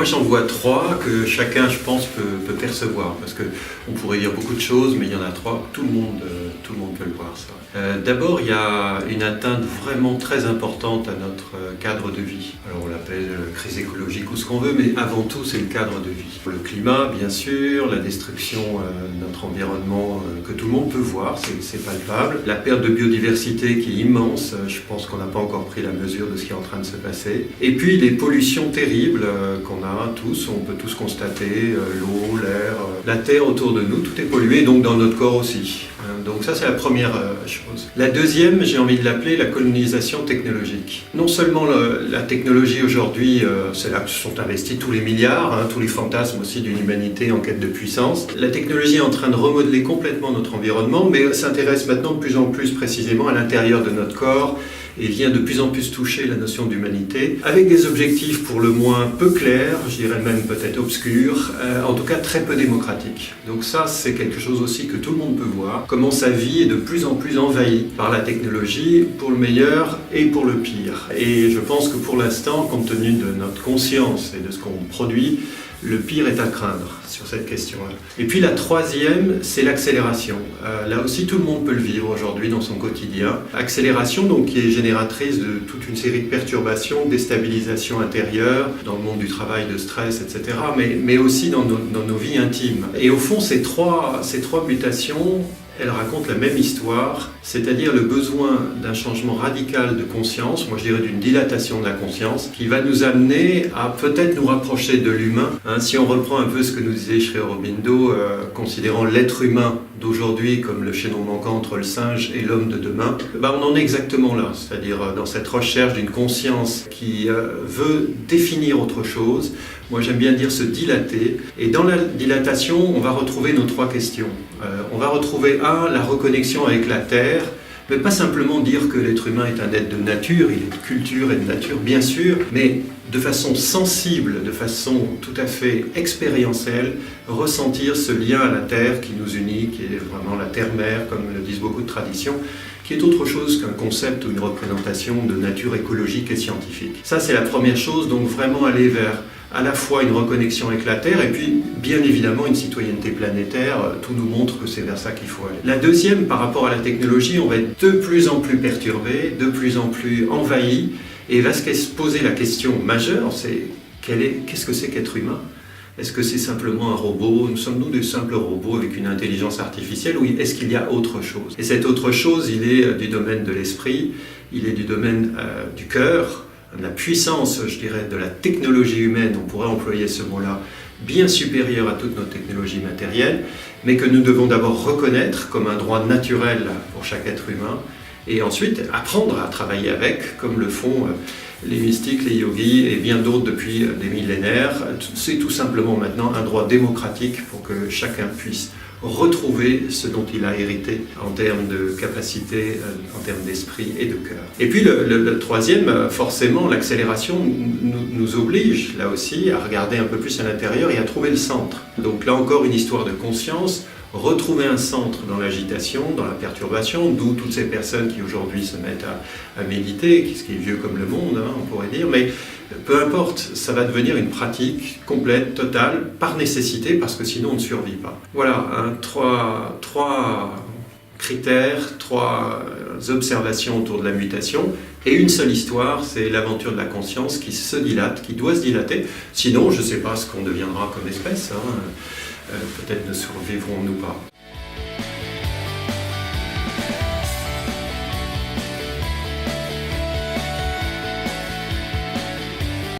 j'en vois trois que chacun, je pense, peut percevoir. Parce qu'on pourrait dire beaucoup de choses, mais il y en a trois, tout le monde peut le voir, ça. D'abord, il y a une atteinte vraiment très importante à notre cadre de vie. Alors on l'appelle crise écologique ou ce qu'on veut, mais avant tout, c'est le cadre de vie. Le climat, bien sûr, la destruction de notre environnement que tout le monde peut voir, c'est palpable. La perte de biodiversité qui est immense, je pense qu'on n'a pas encore pris la mesure de ce qui est en train de se passer. Et puis les pollutions terribles qu'on a tous, on peut tous constater, l'eau, l'air, la terre autour de nous, tout est pollué, donc dans notre corps aussi. Donc ça, c'est la première chose. La deuxième, j'ai envie de l'appeler la colonisation technologique. Non seulement la technologie aujourd'hui, c'est là que se sont investis tous les milliards, tous les fantasmes aussi d'une humanité en quête de puissance. La technologie est en train de remodeler complètement notre environnement, mais s'intéresse maintenant de plus en plus précisément à l'intérieur de notre corps et vient de plus en plus toucher la notion d'humanité, avec des objectifs pour le moins peu clairs, je dirais même peut-être obscurs, en tout cas très peu démocratiques. Donc ça, c'est quelque chose aussi que tout le monde peut voir, comment sa vie est de plus en plus envahie par la technologie, pour le meilleur et pour le pire. Et je pense que pour l'instant, compte tenu de notre conscience et de ce qu'on produit, le pire est à craindre sur cette question-là. Et puis la troisième, c'est l'accélération. Là aussi, tout le monde peut le vivre aujourd'hui dans son quotidien. Accélération, donc, qui est génératrice de toute une série de perturbations, de déstabilisations intérieures, dans le monde du travail, de stress, etc., mais aussi dans nos vies intimes. Et au fond, ces trois mutations, elles racontent la même histoire, c'est-à-dire le besoin d'un changement radical de conscience, moi je dirais d'une dilatation de la conscience, qui va nous amener à peut-être nous rapprocher de l'humain. Si on reprend un peu ce que nous disait Sri Aurobindo, considérant l'être humain d'aujourd'hui comme le chaînon manquant entre le singe et l'homme de demain, on en est exactement là, c'est-à-dire dans cette recherche d'une conscience qui veut définir autre chose. Moi j'aime bien dire se dilater, et dans la dilatation on va retrouver nos trois questions. On va retrouver la reconnexion avec la Terre, mais pas simplement dire que l'être humain est un être de nature, il est de culture et de nature bien sûr, mais de façon sensible, de façon tout à fait expérientielle, ressentir ce lien à la Terre qui nous unit, qui est vraiment la Terre-Mère, comme le disent beaucoup de traditions, qui est autre chose qu'un concept ou une représentation de nature écologique et scientifique. Ça, c'est la première chose, donc vraiment aller vers à la fois une reconnexion avec la Terre et puis bien évidemment une citoyenneté planétaire. Tout nous montre que c'est vers ça qu'il faut aller. La deuxième, par rapport à la technologie, on va être de plus en plus perturbé, de plus en plus envahi, et va se poser la question majeure, c'est qu'est-ce que c'est qu'être humain ? Est-ce que c'est simplement un robot ? Sommes-nous des simples robots avec une intelligence artificielle, ou est-ce qu'il y a autre chose ? Et cette autre chose, il est du domaine de l'esprit, il est du domaine du cœur, de la puissance, je dirais, de la technologie humaine, on pourrait employer ce mot-là, bien supérieure à toutes nos technologies matérielles, mais que nous devons d'abord reconnaître comme un droit naturel pour chaque être humain, et ensuite apprendre à travailler avec, comme le font les mystiques, les yogis et bien d'autres depuis des millénaires. C'est tout simplement maintenant un droit démocratique pour que chacun puisse retrouver ce dont il a hérité en termes de capacité, en termes d'esprit et de cœur. Et puis le troisième, forcément, l'accélération nous oblige, là aussi, à regarder un peu plus à l'intérieur et à trouver le centre. Donc là encore, une histoire de conscience, retrouver un centre dans l'agitation, dans la perturbation, d'où toutes ces personnes qui aujourd'hui se mettent à méditer, ce qui est vieux comme le monde, on pourrait dire, mais peu importe, ça va devenir une pratique complète, totale, par nécessité, parce que sinon on ne survit pas. Voilà, trois critères, trois observations autour de la mutation, et une seule histoire, c'est l'aventure de la conscience qui se dilate, qui doit se dilater, sinon je ne sais pas ce qu'on deviendra comme espèce, peut-être ne survivrons-nous pas.